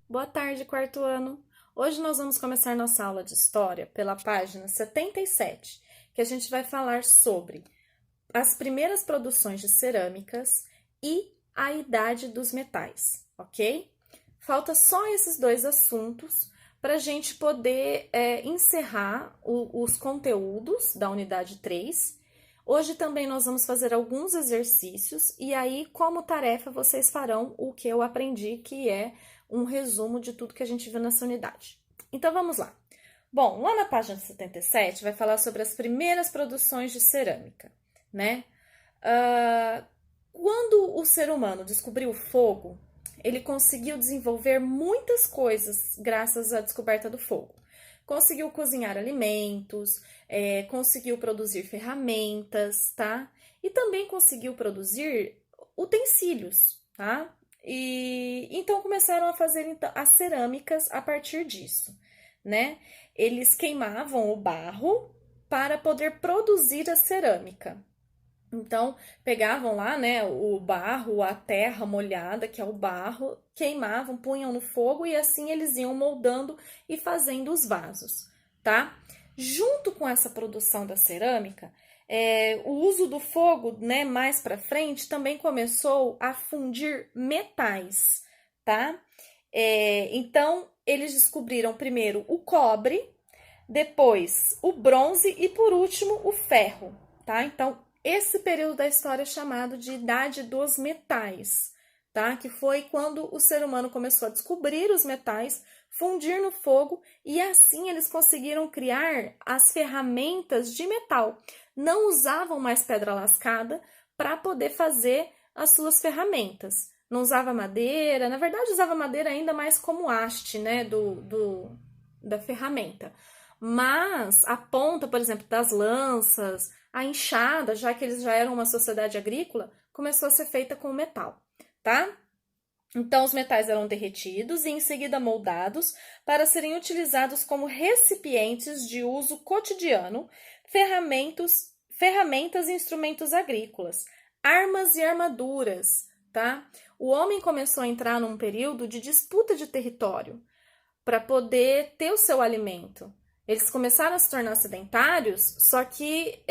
Boa tarde, quarto ano. Hoje nós vamos começar nossa aula de história pela página 77, que a gente vai falar sobre as primeiras produções de cerâmicas e a idade dos metais, ok? Falta só esses dois assuntos para a gente poder encerrar os conteúdos da unidade 3. Hoje também nós vamos fazer alguns exercícios e aí, como tarefa, vocês farão o que eu aprendi, que é um resumo de tudo que a gente viu nessa unidade. Então, vamos lá. Bom, lá na página 77 vai falar sobre as primeiras produções de cerâmica, né? Quando o ser humano descobriu o fogo, ele conseguiu desenvolver muitas coisas graças à descoberta do fogo. Conseguiu cozinhar alimentos, conseguiu produzir ferramentas, tá? E também conseguiu produzir utensílios, tá? E então começaram a fazer as cerâmicas a partir disso, né? Eles queimavam o barro para poder produzir a cerâmica. Então, pegavam lá, né, o barro, a terra molhada, que é o barro, queimavam, punham no fogo e assim eles iam moldando e fazendo os vasos, tá? Junto com essa produção da cerâmica, o uso do fogo, né, mais para frente, também começou a fundir metais, tá? Então, eles descobriram primeiro o cobre, depois o bronze e, por último, o ferro, tá? Então, esse período da história é chamado de Idade dos Metais, tá? Que foi quando o ser humano começou a descobrir os metais, fundir no fogo e assim eles conseguiram criar as ferramentas de metal. Não usavam mais pedra lascada para poder fazer as suas ferramentas. Não usava madeira, na verdade usava madeira ainda mais como haste, né, da ferramenta. Mas a ponta, por exemplo, das lanças, a enxada, já que eles já eram uma sociedade agrícola, começou a ser feita com metal, tá? Então, os metais eram derretidos e em seguida moldados para serem utilizados como recipientes de uso cotidiano, ferramentas e instrumentos agrícolas, armas e armaduras, tá? O homem começou a entrar num período de disputa de território para poder ter o seu alimento. Eles começaram a se tornar sedentários, só que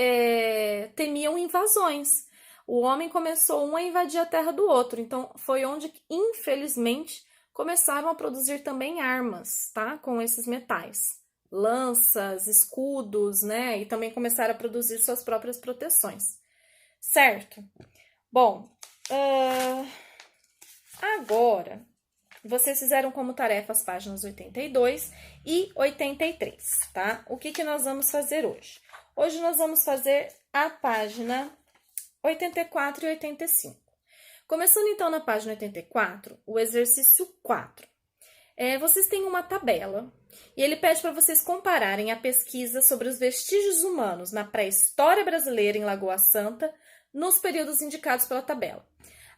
temiam invasões. O homem começou um a invadir a terra do outro, então foi onde, infelizmente, começaram a produzir também armas, tá? Com esses metais. Lanças, escudos, né? E também começaram a produzir suas próprias proteções. Certo? Bom, agora vocês fizeram como tarefa as páginas 82 e 83, tá? O que nós vamos fazer hoje? Hoje nós vamos fazer a página 84 e 85. Começando então na página 84, o exercício 4. Vocês têm uma tabela e ele pede para vocês compararem a pesquisa sobre os vestígios humanos na pré-história brasileira em Lagoa Santa nos períodos indicados pela tabela.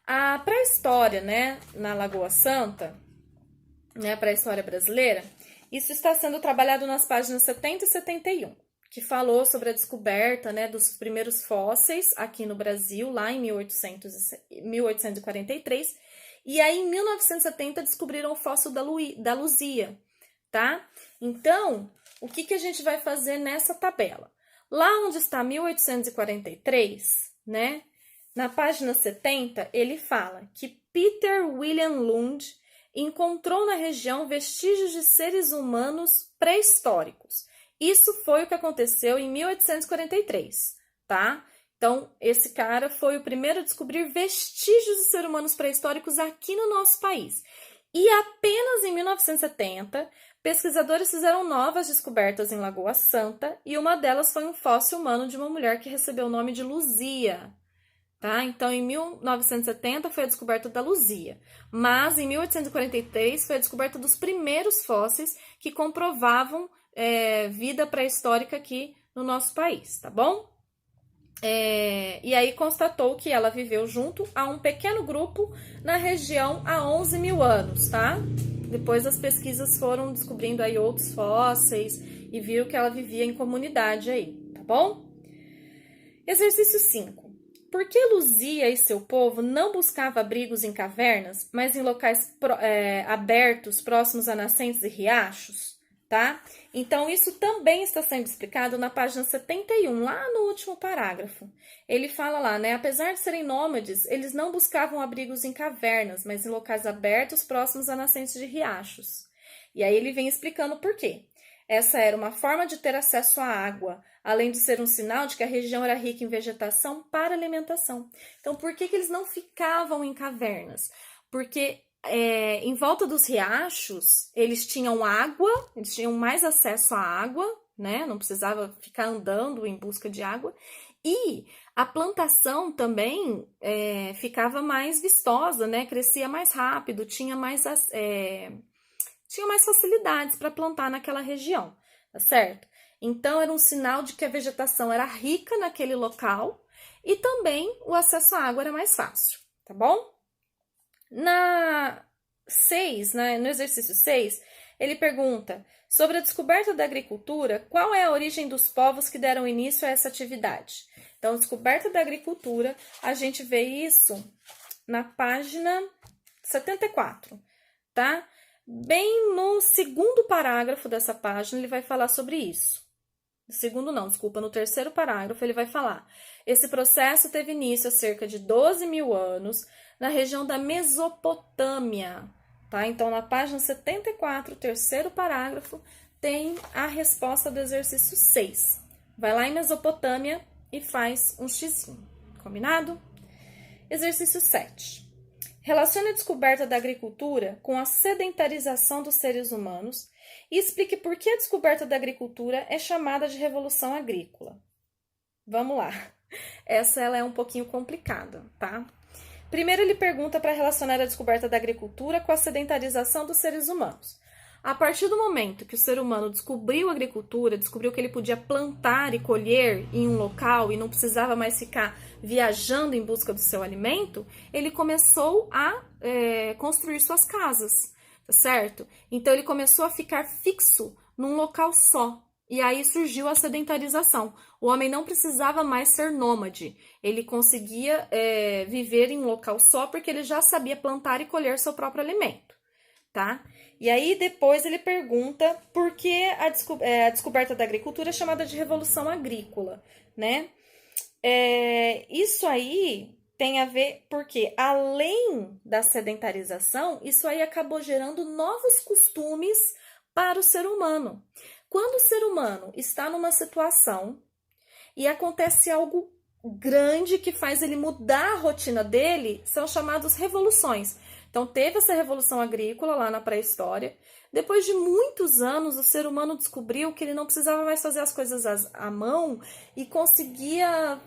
A pré-história, né, na Lagoa Santa, né, a pré-história brasileira, isso está sendo trabalhado nas páginas 70 e 71, que falou sobre a descoberta, né, dos primeiros fósseis aqui no Brasil, lá em 1843, e aí em 1970 descobriram o fóssil da Luzia, tá? Então, o que a gente vai fazer nessa tabela? Lá onde está 1843, né, na página 70, ele fala que Peter William Lund encontrou na região vestígios de seres humanos pré-históricos. Isso foi o que aconteceu em 1843, tá? Então, esse cara foi o primeiro a descobrir vestígios de seres humanos pré-históricos aqui no nosso país. E apenas em 1970, pesquisadores fizeram novas descobertas em Lagoa Santa e uma delas foi um fóssil humano de uma mulher que recebeu o nome de Luzia. Tá? Então, em 1970 foi a descoberta da Luzia, mas em 1843 foi a descoberta dos primeiros fósseis que comprovavam vida pré-histórica aqui no nosso país, tá bom? E aí constatou que ela viveu junto a um pequeno grupo na região há 11 mil anos, tá? Depois as pesquisas foram descobrindo aí outros fósseis e viram que ela vivia em comunidade aí, tá bom? Exercício 5. Por que Luzia e seu povo não buscavam abrigos em cavernas, mas em locais abertos, próximos a nascentes e riachos? Tá? Então, isso também está sendo explicado na página 71, lá no último parágrafo. Ele fala lá, né? Apesar de serem nômades, eles não buscavam abrigos em cavernas, mas em locais abertos, próximos a nascentes de riachos. E aí ele vem explicando por quê. Essa era uma forma de ter acesso à água, além de ser um sinal de que a região era rica em vegetação para alimentação. Então, por que eles não ficavam em cavernas? Porque em volta dos riachos, eles tinham água, eles tinham mais acesso à água, né? Não precisava ficar andando em busca de água. E a plantação também ficava mais vistosa, né? Crescia mais rápido, tinha mais facilidades para plantar naquela região, tá certo? Então, era um sinal de que a vegetação era rica naquele local e também o acesso à água era mais fácil, tá bom? No exercício 6, ele pergunta sobre a descoberta da agricultura, qual é a origem dos povos que deram início a essa atividade? Então, descoberta da agricultura, a gente vê isso na página 74, tá? Bem no segundo parágrafo dessa página, ele vai falar sobre isso. No terceiro parágrafo, ele vai falar: esse processo teve início há cerca de 12 mil anos na região da Mesopotâmia, tá? Então, na página 74, terceiro parágrafo, tem a resposta do exercício 6. Vai lá em Mesopotâmia e faz um xizinho, combinado? Exercício 7. Relacione a descoberta da agricultura com a sedentarização dos seres humanos e explique por que a descoberta da agricultura é chamada de Revolução Agrícola. Vamos lá. Ela é um pouquinho complicada, tá? Primeiro, ele pergunta para relacionar a descoberta da agricultura com a sedentarização dos seres humanos. A partir do momento que o ser humano descobriu a agricultura, descobriu que ele podia plantar e colher em um local e não precisava mais ficar viajando em busca do seu alimento, ele começou a construir suas casas, tá certo? Então, ele começou a ficar fixo num local só. E aí surgiu a sedentarização. O homem não precisava mais ser nômade. Ele conseguia viver em um local só porque ele já sabia plantar e colher seu próprio alimento, tá? E aí depois ele pergunta por que a descoberta da agricultura é chamada de Revolução Agrícola, né? Isso aí tem a ver porque, além da sedentarização, isso aí acabou gerando novos costumes para o ser humano. Quando o ser humano está numa situação e acontece algo grande que faz ele mudar a rotina dele, são chamadas revoluções. Então, teve essa revolução agrícola lá na pré-história. Depois de muitos anos, o ser humano descobriu que ele não precisava mais fazer as coisas à mão e conseguia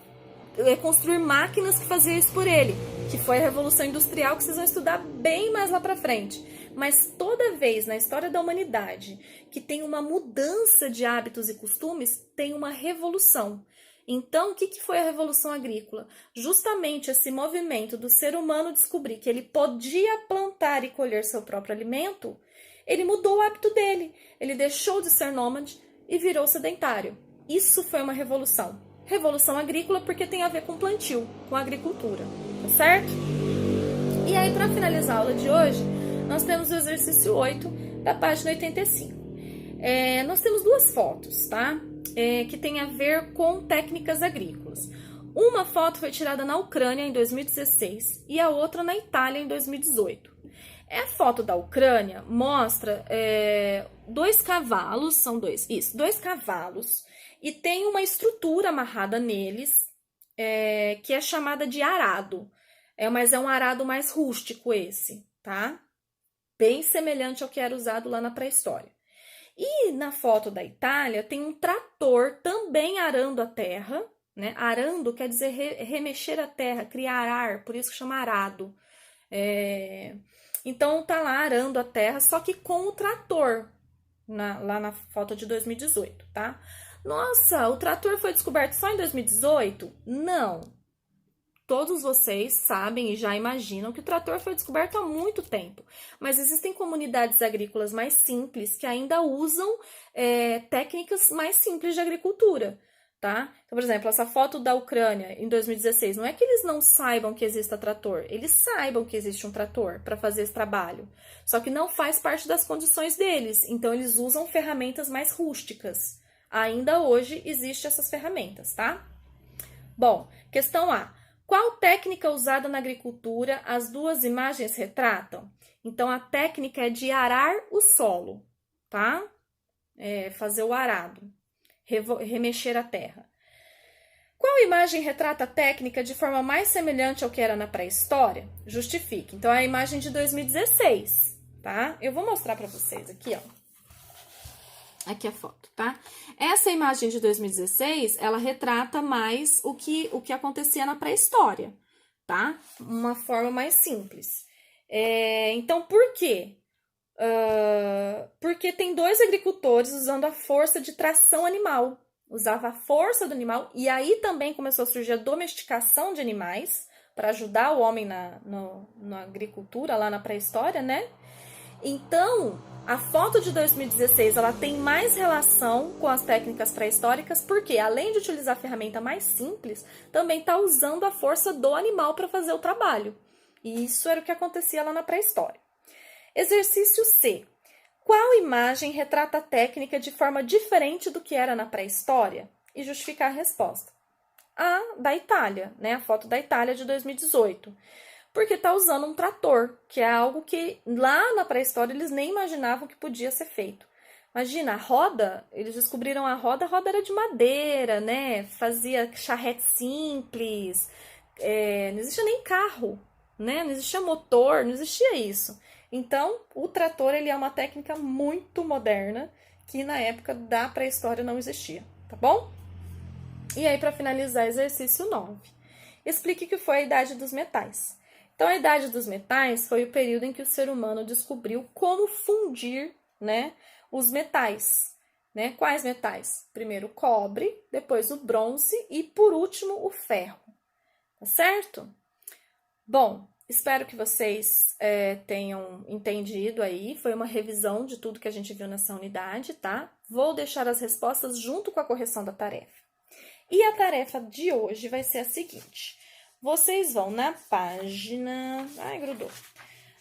construir máquinas que faziam isso por ele, que foi a Revolução Industrial, que vocês vão estudar bem mais lá pra frente. Mas toda vez na história da humanidade que tem uma mudança de hábitos e costumes, tem uma revolução. Então, o que foi a Revolução Agrícola? Justamente esse movimento do ser humano descobrir que ele podia plantar e colher seu próprio alimento, ele mudou o hábito dele. Ele deixou de ser nômade e virou sedentário. Isso foi uma revolução. Revolução Agrícola porque tem a ver com plantio, com agricultura, tá certo? E aí, para finalizar a aula de hoje, nós temos o exercício 8 da página 85. Nós temos duas fotos, tá? Que tem a ver com técnicas agrícolas. Uma foto foi tirada na Ucrânia em 2016 e a outra na Itália em 2018. A foto da Ucrânia mostra dois cavalos, dois cavalos, e tem uma estrutura amarrada neles, que é chamada de arado. Mas é um arado mais rústico esse, tá? Bem semelhante ao que era usado lá na pré-história. E na foto da Itália tem um trator também arando a terra, né? Arando quer dizer remexer a terra, criar ar, por isso que chama arado. Então tá lá arando a terra, só que com o trator, lá na foto de 2018, tá? Nossa, o trator foi descoberto só em 2018? Não. Todos vocês sabem e já imaginam que o trator foi descoberto há muito tempo, mas existem comunidades agrícolas mais simples que ainda usam técnicas mais simples de agricultura, tá? Então, por exemplo, essa foto da Ucrânia em 2016, não é que eles não saibam que exista trator, eles saibam que existe um trator para fazer esse trabalho, só que não faz parte das condições deles, então eles usam ferramentas mais rústicas. Ainda hoje existem essas ferramentas, tá? Bom, questão A. Qual técnica usada na agricultura as duas imagens retratam? Então, a técnica é de arar o solo, tá? Fazer o arado, remexer a terra. Qual imagem retrata a técnica de forma mais semelhante ao que era na pré-história? Justifique. Então, é a imagem de 2016, tá? Eu vou mostrar para vocês aqui, ó. Aqui a foto, tá? Essa imagem de 2016, ela retrata mais o que acontecia na pré-história, tá? Uma forma mais simples. Então, por quê? Porque tem dois agricultores usando a força de tração animal. Usava a força do animal e aí também começou a surgir a domesticação de animais para ajudar o homem na agricultura, lá na pré-história, né? Então, a foto de 2016 ela tem mais relação com as técnicas pré-históricas, porque além de utilizar a ferramenta mais simples, também está usando a força do animal para fazer o trabalho. E isso era o que acontecia lá na pré-história. Exercício C. Qual imagem retrata a técnica de forma diferente do que era na pré-história? E justificar a resposta. A da Itália, né? A foto da Itália de 2018. Porque está usando um trator, que é algo que lá na pré-história eles nem imaginavam que podia ser feito. Imagina, a roda, eles descobriram a roda era de madeira, né? Fazia charrete simples, não existia nem carro, né? Não existia motor, não existia isso. Então, o trator ele é uma técnica muito moderna que na época da pré-história não existia, tá bom? E aí, para finalizar, exercício 9. Explique o que foi a Idade dos Metais. Então, a Idade dos Metais foi o período em que o ser humano descobriu como fundir, né, os metais. Né? Quais metais? Primeiro o cobre, depois o bronze e, por último, o ferro. Tá certo? Bom, espero que vocês tenham entendido aí. Foi uma revisão de tudo que a gente viu nessa unidade, tá? Vou deixar as respostas junto com a correção da tarefa. E a tarefa de hoje vai ser a seguinte. Vocês vão na página... Ai, grudou.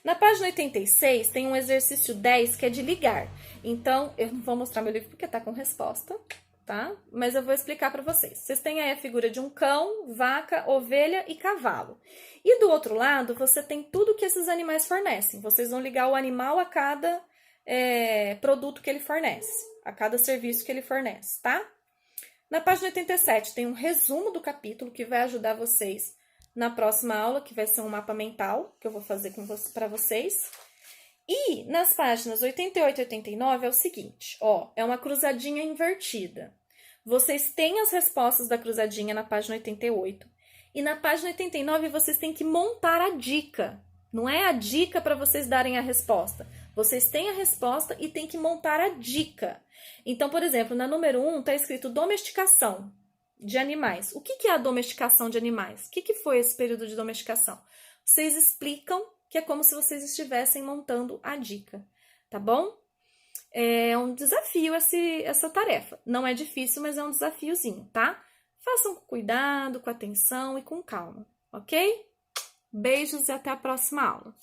Na página 86 tem um exercício 10 que é de ligar. Então, eu não vou mostrar meu livro porque tá com resposta, tá? Mas eu vou explicar para vocês. Vocês têm aí a figura de um cão, vaca, ovelha e cavalo. E do outro lado, você tem tudo que esses animais fornecem. Vocês vão ligar o animal a cada produto que ele fornece, a cada serviço que ele fornece, tá? Na página 87 tem um resumo do capítulo que vai ajudar vocês na próxima aula, que vai ser um mapa mental, que eu vou fazer para vocês. E nas páginas 88 e 89 é o seguinte, ó, é uma cruzadinha invertida. Vocês têm as respostas da cruzadinha na página 88. E na página 89 vocês têm que montar a dica. Não é a dica para vocês darem a resposta. Vocês têm a resposta e têm que montar a dica. Então, por exemplo, na número 1 está escrito domesticação de animais. O que é a domesticação de animais? O que foi esse período de domesticação? Vocês explicam que é como se vocês estivessem montando a dica, tá bom? É um desafio essa tarefa. Não é difícil, mas é um desafiozinho, tá? Façam com cuidado, com atenção e com calma, ok? Beijos e até a próxima aula.